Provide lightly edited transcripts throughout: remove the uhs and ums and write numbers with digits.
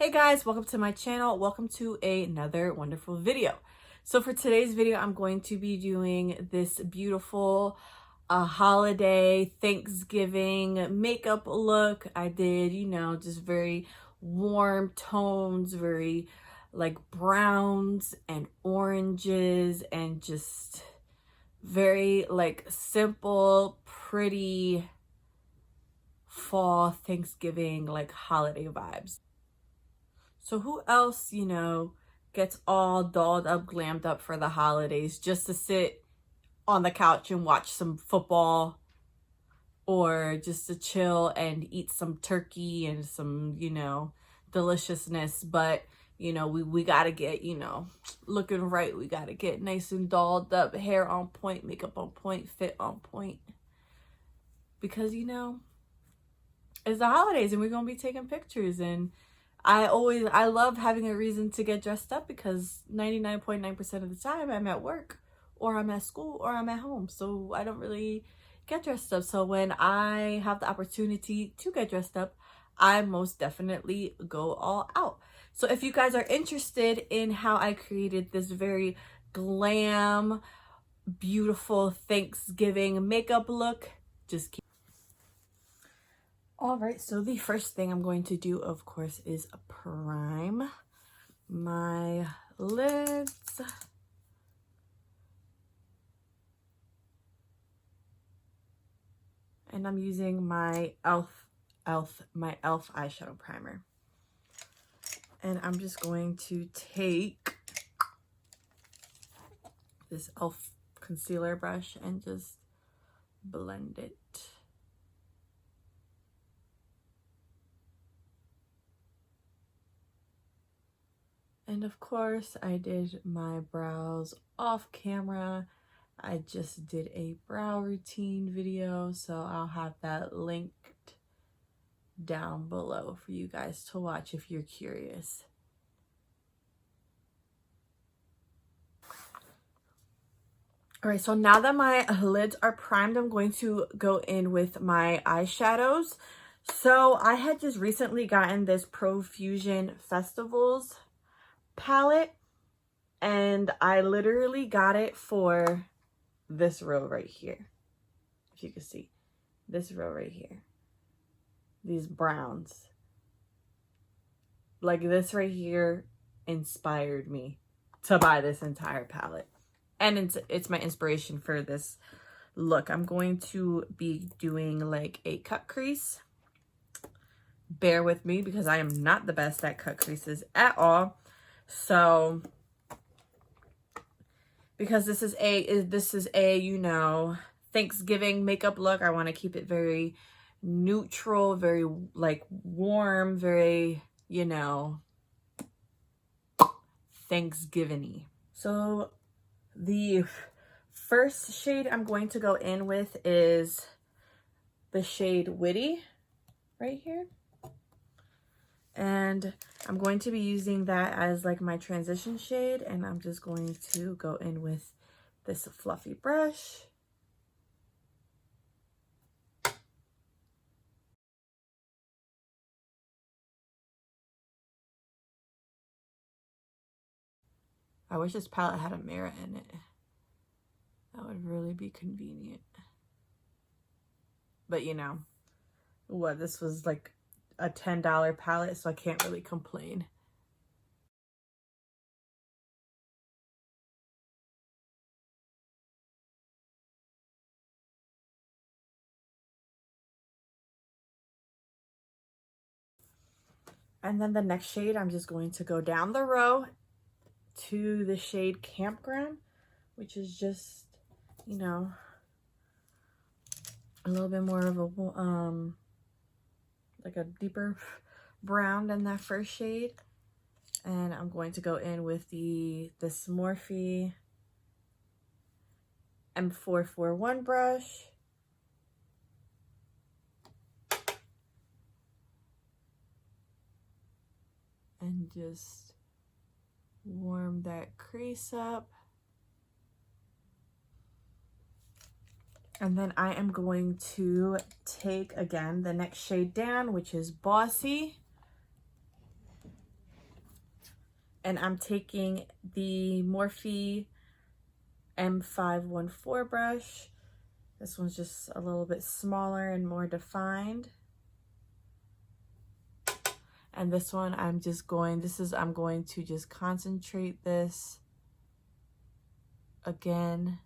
Hey guys, welcome to my channel. Welcome to another wonderful video. So for today's video, I'm going to be doing this beautiful holiday Thanksgiving makeup look. I did, just very warm tones, very like browns and oranges, and just very like simple, pretty fall Thanksgiving like holiday vibes. So who else, gets all dolled up, glammed up for the holidays just to sit on the couch and watch some football, or just to chill and eat some turkey and some, deliciousness. But, we got to get, looking right. We got to get nice and dolled up, hair on point, makeup on point, fit on point. Because, it's the holidays and we're going to be taking pictures, and I love having a reason to get dressed up because 99.9% of the time I'm at work or I'm at school or I'm at home. So I don't really get dressed up. So when I have the opportunity to get dressed up, I most definitely go all out. So if you guys are interested in how I created this very glam, beautiful Thanksgiving makeup look, just keep. All right, so the first thing I'm going to do, of course, is prime my lids. And I'm using my e.l.f. eyeshadow primer. And I'm just going to take this e.l.f. concealer brush and just blend it. And of course, I did my brows off camera. I just did a brow routine video, so I'll have that linked down below for you guys to watch if you're curious. All right, so now that my lids are primed, I'm going to go in with my eyeshadows. So I had just recently gotten this Profusion Festivals palette, and I literally got it for this row right here. If you can see this row right here, these browns, like this right here inspired me to buy this entire palette, and it's my inspiration for this look. I'm going to be doing like a cut crease. Bear with me because I am not the best at cut creases at all. So because this is a Thanksgiving makeup look, I want to keep it very neutral, very like warm, very Thanksgiving-y. So the first shade I'm going to go in with is the shade Witty right here. And I'm going to be using that as like my transition shade, and I'm just going to go in with this fluffy brush. I wish this palette had a mirror in it. That would really be convenient. But this was like a $10 palette, so I can't really complain. And then the next shade, I'm just going to go down the row to the shade Campground, which is just, a little bit more of a, like a deeper brown than that first shade. And I'm going to go in with this Morphe M441 brush. And just warm that crease up. And then I am going to take, again, the next shade down, which is Bossy. And I'm taking the Morphe M514 brush. This one's just a little bit smaller and more defined. And this one I'm going to just concentrate this again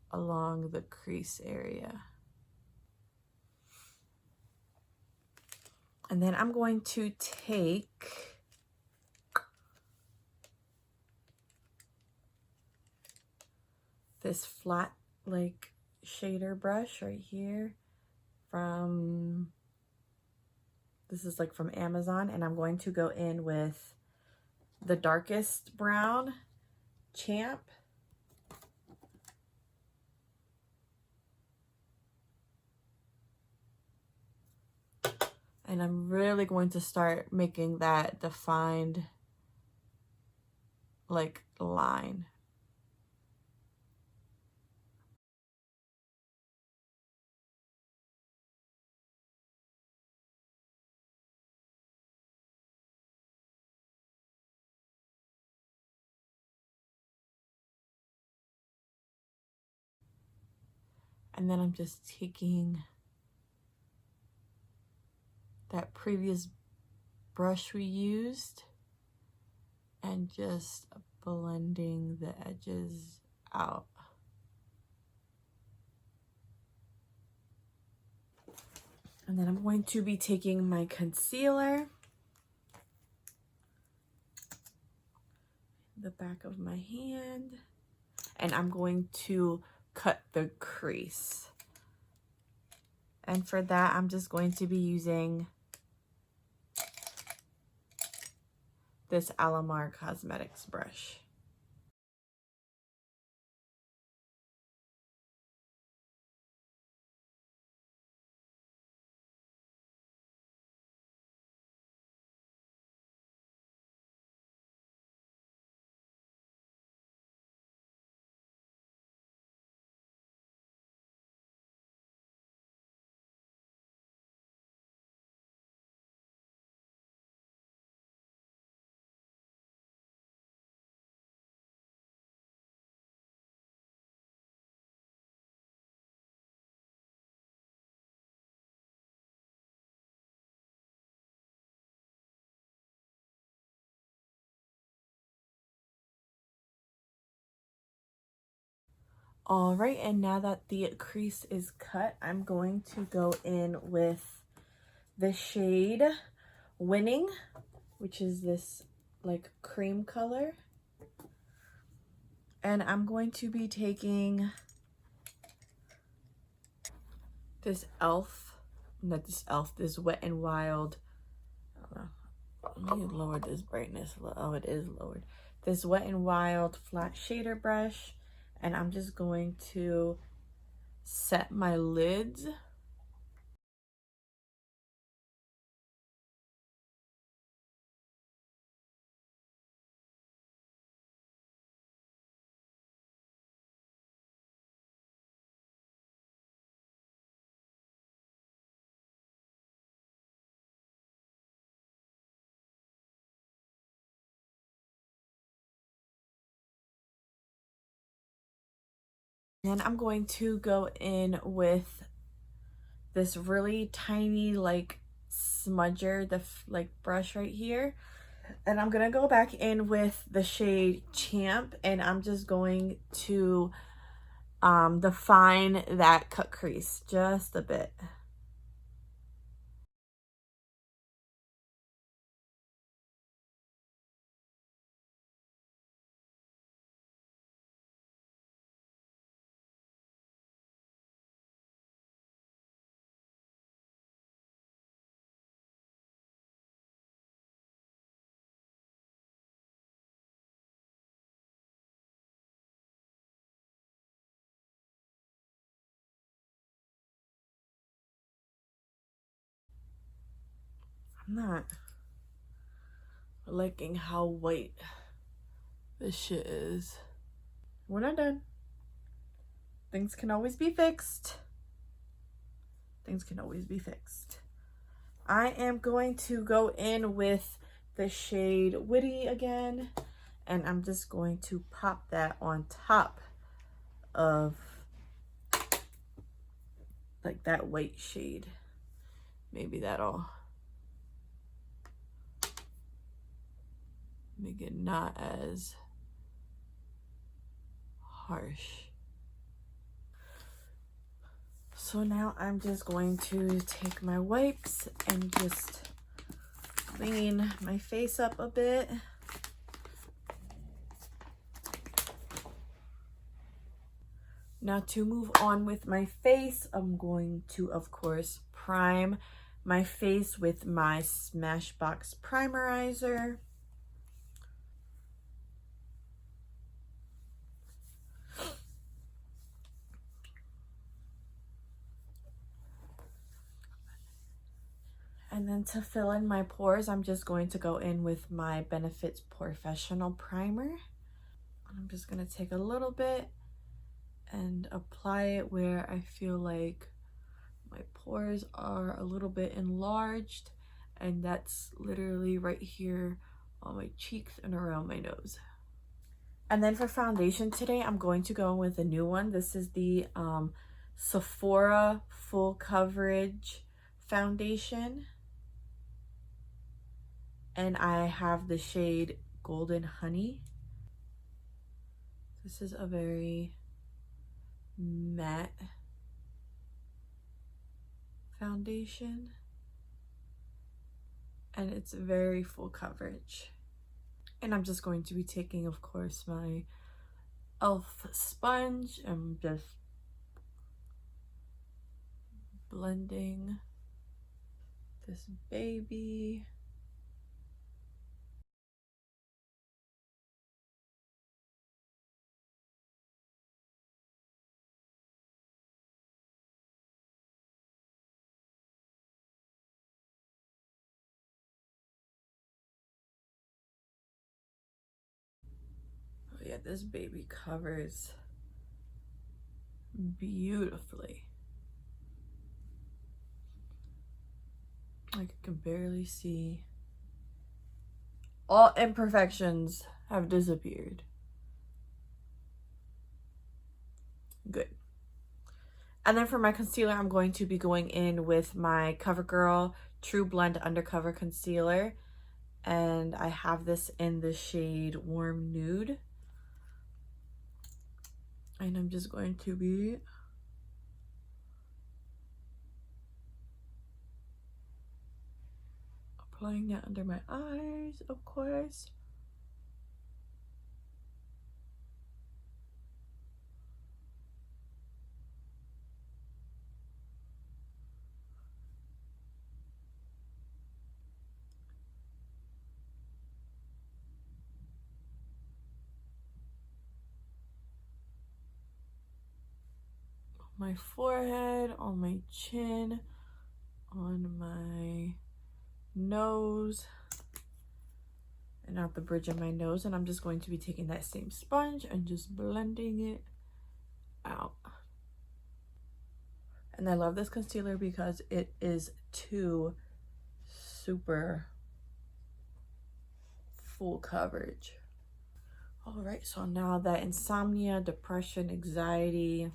along the crease area. And then I'm going to take this flat like shader brush right here this is like from Amazon, and I'm going to go in with the darkest brown, Champ. And I'm really going to start making that defined like line. And then I'm just taking that previous brush we used and just blending the edges out. And then I'm going to be taking my concealer, the back of my hand, and I'm going to cut the crease. And for that, I'm just going to be using this Alamar Cosmetics brush. All right, and now that the crease is cut, I'm going to go in with the shade Winning, which is this like cream color. And I'm going to be taking this this Wet n Wild, I don't know, let me lower this brightness. Oh, it is lowered. This Wet n Wild flat shader brush, and I'm just going to set my lids. Then I'm going to go in with this really tiny like smudger, the like brush right here. And I'm gonna go back in with the shade Champ, and I'm just going to define that cut crease just a bit. I'm not liking how white this shit is. We're not done. Things can always be fixed. Things can always be fixed. I am going to go in with the shade Witty again, and I'm just going to pop that on top of like that white shade. Maybe that'll make it not as harsh. So now I'm just going to take my wipes and just clean my face up a bit. Now to move on with my face, I'm going to, of course, prime my face with my Smashbox Primerizer. And then to fill in my pores, I'm just going to go in with my Benefit's Professional Primer. I'm just going to take a little bit and apply it where I feel like my pores are a little bit enlarged, and that's literally right here on my cheeks and around my nose. And then for foundation today, I'm going to go in with a new one. This is the Sephora Full Coverage Foundation. And I have the shade Golden Honey. This is a very matte foundation, and it's very full coverage. And I'm just going to be taking, of course, my e.l.f. sponge and just blending this baby. Oh yeah, this baby covers beautifully. Like, I can barely see. All imperfections have disappeared. Good. And then for my concealer, I'm going to be going in with my Covergirl Trueblend Undercover Concealer. And I have this in the shade Warm Nude. And I'm just going to be applying that under my eyes, of course. My forehead, on my chin, on my nose, and out the bridge of my nose. And I'm just going to be taking that same sponge and just blending it out. And I love this concealer because it is too super full coverage. All right, so now that insomnia, depression, anxiety,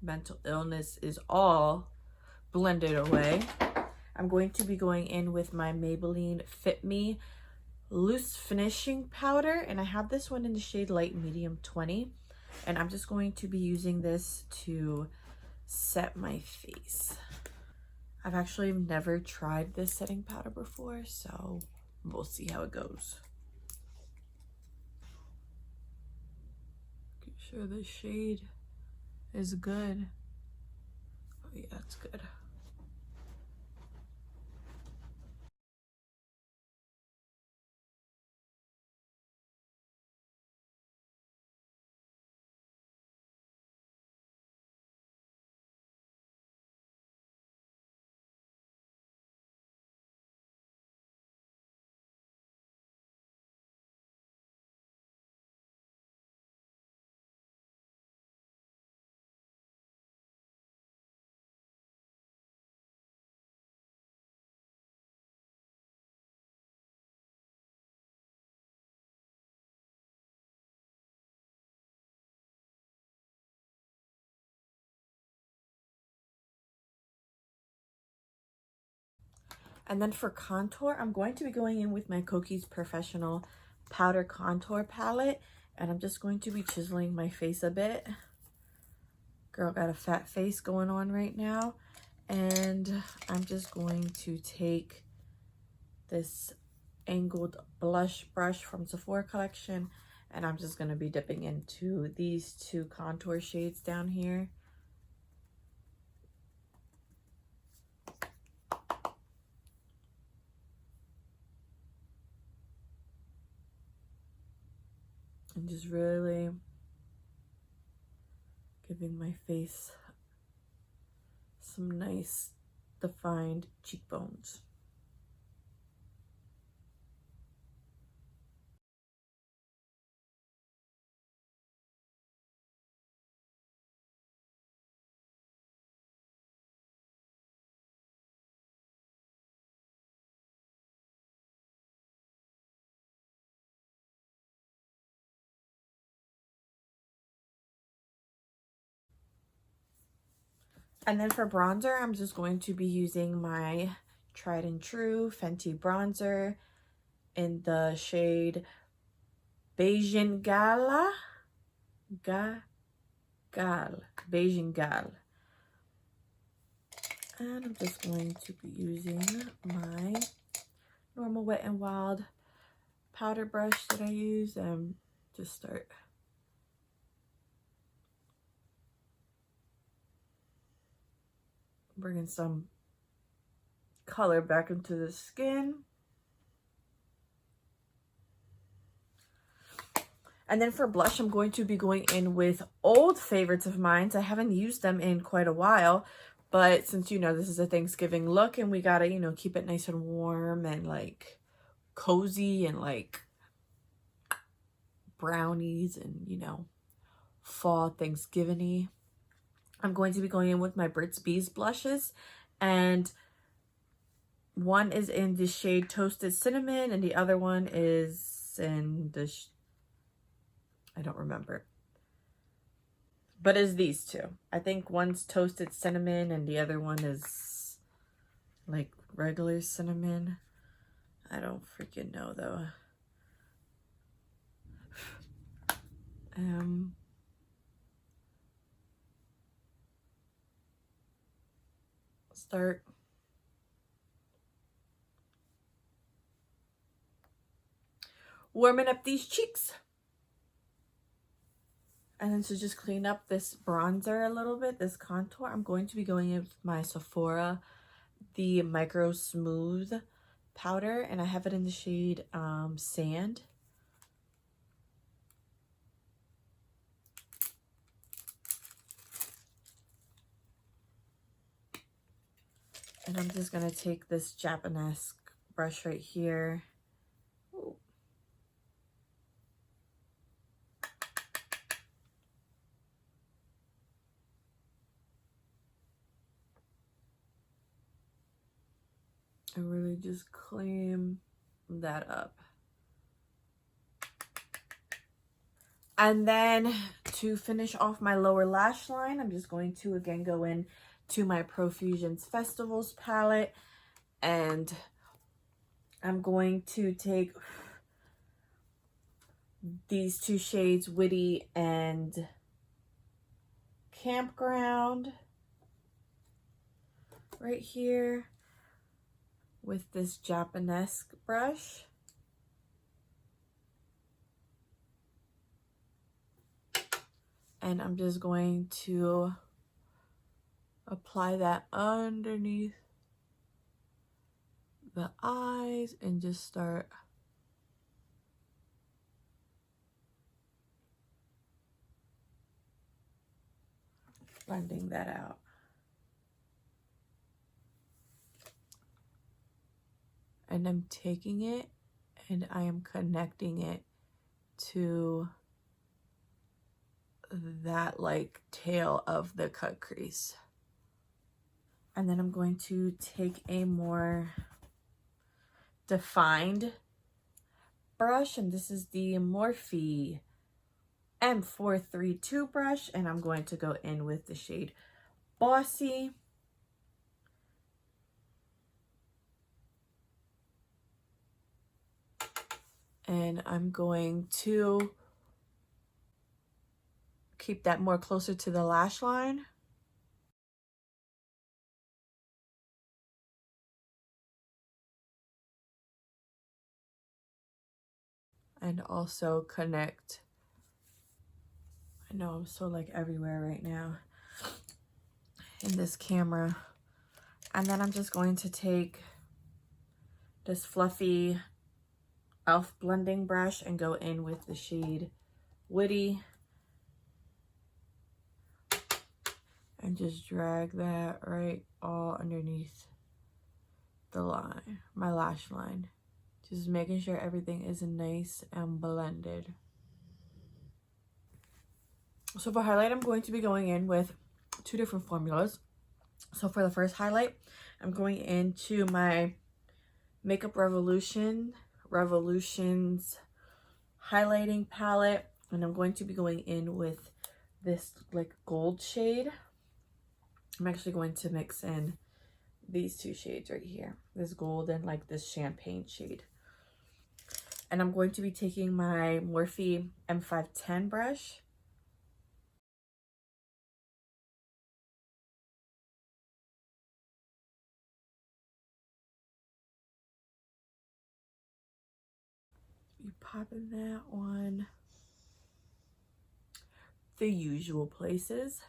mental illness is all blended away, I'm going to be going in with my Maybelline Fit Me Loose Finishing Powder, and I have this one in the shade Light Medium 20, and I'm just going to be using this to set my face. I've actually never tried this setting powder before, so we'll see how it goes. Make sure the shade is good. Oh yeah, that's good. And then for contour, I'm going to be going in with my Kokie's Professional Powder Contour Palette. And I'm just going to be chiseling my face a bit. Girl got a fat face going on right now. And I'm just going to take this angled blush brush from Sephora collection. And I'm just going to be dipping into these two contour shades down here. And just really giving my face some nice defined cheekbones. And then for bronzer, I'm just going to be using my tried and true Fenty bronzer in the shade Bajan Gyal. Bajan Gyal. And I'm just going to be using my normal Wet n Wild powder brush that I use and just start bringing some color back into the skin. And then for blush, I'm going to be going in with old favorites of mine. I haven't used them in quite a while, but since, you know, this is a Thanksgiving look and we gotta, you know, keep it nice and warm and like cozy and like brownies and, you know, fall Thanksgiving-y, I'm going to be going in with my Burt's Bees blushes, and one is in the shade Toasted Cinnamon and the other one is in the I don't remember, but it's these two. I think one's Toasted Cinnamon and the other one is like regular cinnamon. I don't freaking know though. Start warming up these cheeks. And then to just clean up this bronzer a little bit, this contour, I'm going to be going in with my Sephora, the Microsmooth powder, and I have it in the shade Sand. And I'm just going to take this Japanese brush right here. Ooh. And really just clean that up. And then to finish off my lower lash line, I'm just going to again go in to my Profusion's Festivals palette, and I'm going to take these two shades, Witty and Campground, right here with this Japanese brush. And I'm just going to apply that underneath the eyes and just start blending that out. And I'm taking it and I am connecting it to that like tail of the cut crease. And then I'm going to take a more defined brush, and this is the Morphe M432 brush, and I'm going to go in with the shade Bossy. And I'm going to keep that more closer to the lash line. And also connect. I know I'm so like everywhere right now in this camera. And then I'm just going to take this fluffy e.l.f. blending brush and go in with the shade Woody. And just drag that right all underneath the line, my lash line. Just making sure everything is nice and blended. So for highlight, I'm going to be going in with two different formulas. So for the first highlight, I'm going into my Makeup Revolution's highlighting palette, and I'm going to be going in with this like gold shade. I'm actually going to mix in these two shades right here, this gold and like this champagne shade. And I'm going to be taking my Morphe M510 brush. You popping that on the usual places.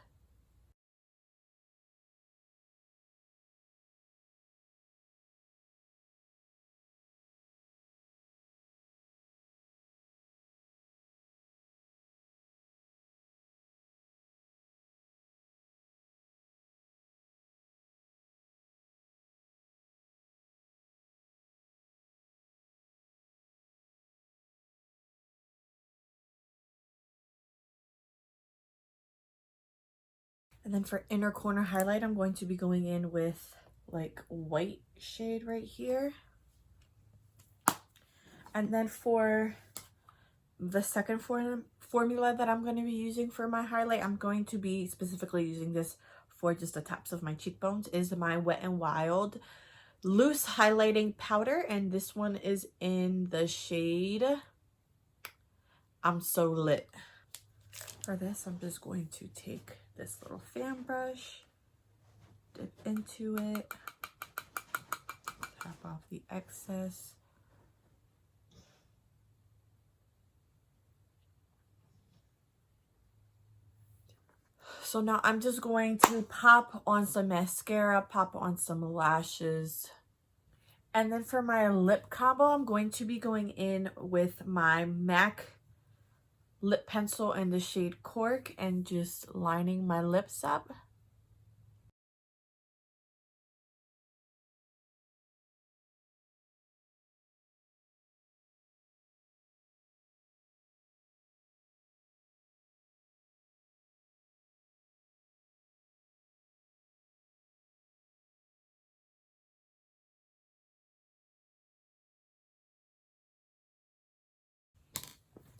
And then for inner corner highlight, I'm going to be going in with like white shade right here. And then for the second formula that I'm going to be using for my highlight, I'm going to be specifically using this for just the tops of my cheekbones, is my Wet n Wild loose highlighting powder. And this one is in the shade I'm So Lit. For this, I'm just going to take this little fan brush, dip into it, tap off the excess. So now I'm just going to pop on some mascara, pop on some lashes. And then for my lip combo, I'm going to be going in with my MAC lip pencil in the shade Cork and just lining my lips up.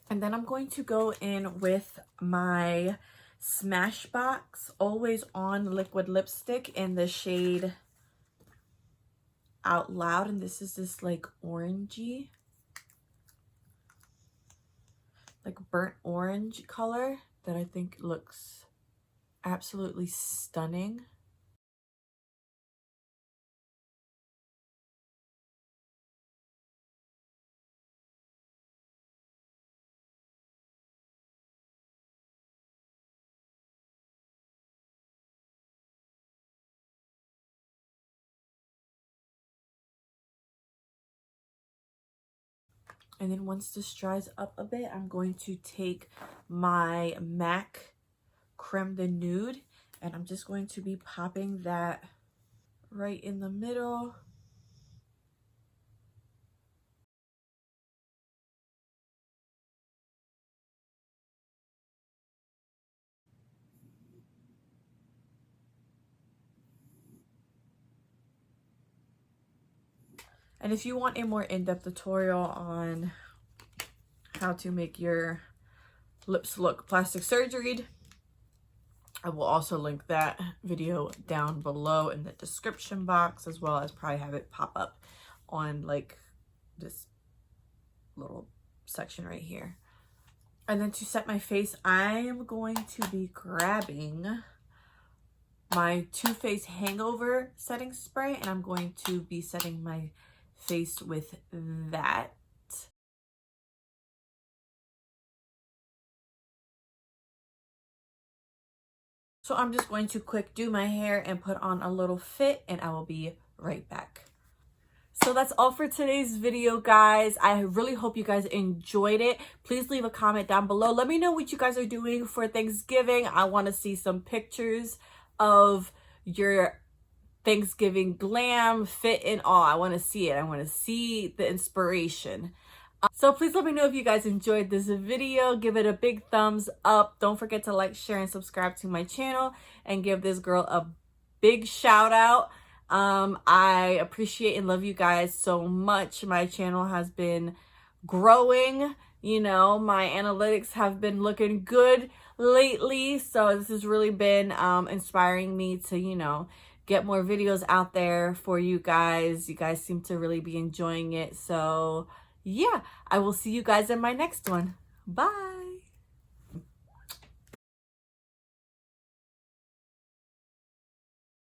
And then I'm going to go in with my Smashbox Always On Liquid Lipstick in the shade Out Loud. And this is this like orangey, like burnt orange color that I think looks absolutely stunning. And then once this dries up a bit, I'm going to take my MAC Creme de Nude and I'm just going to be popping that right in the middle. And if you want a more in-depth tutorial on how to make your lips look plastic surgery, I will also link that video down below in the description box, as well as probably have it pop up on like this little section right here. And then to set my face, I am going to be grabbing my Too Faced Hangover setting spray, and I'm going to be setting my face with that. So I'm just going to quick do my hair and put on a little fit, and I will be right back. So that's all for today's video, guys. I really hope you guys enjoyed it. Please leave a comment down below. Let me know what you guys are doing for Thanksgiving. I want to see some pictures of your Thanksgiving glam, fit, and all. I want to see it. I want to see the inspiration. So please let me know if you guys enjoyed this video. Give it a big thumbs up. Don't forget to like, share, and subscribe to my channel, and give this girl a big shout out. I appreciate and love you guys so much. My channel has been growing. You know, my analytics have been looking good lately. So this has really been inspiring me to, you know, get more videos out there for you guys. You guys seem to really be enjoying it. So yeah, I will see you guys in my next one. Bye.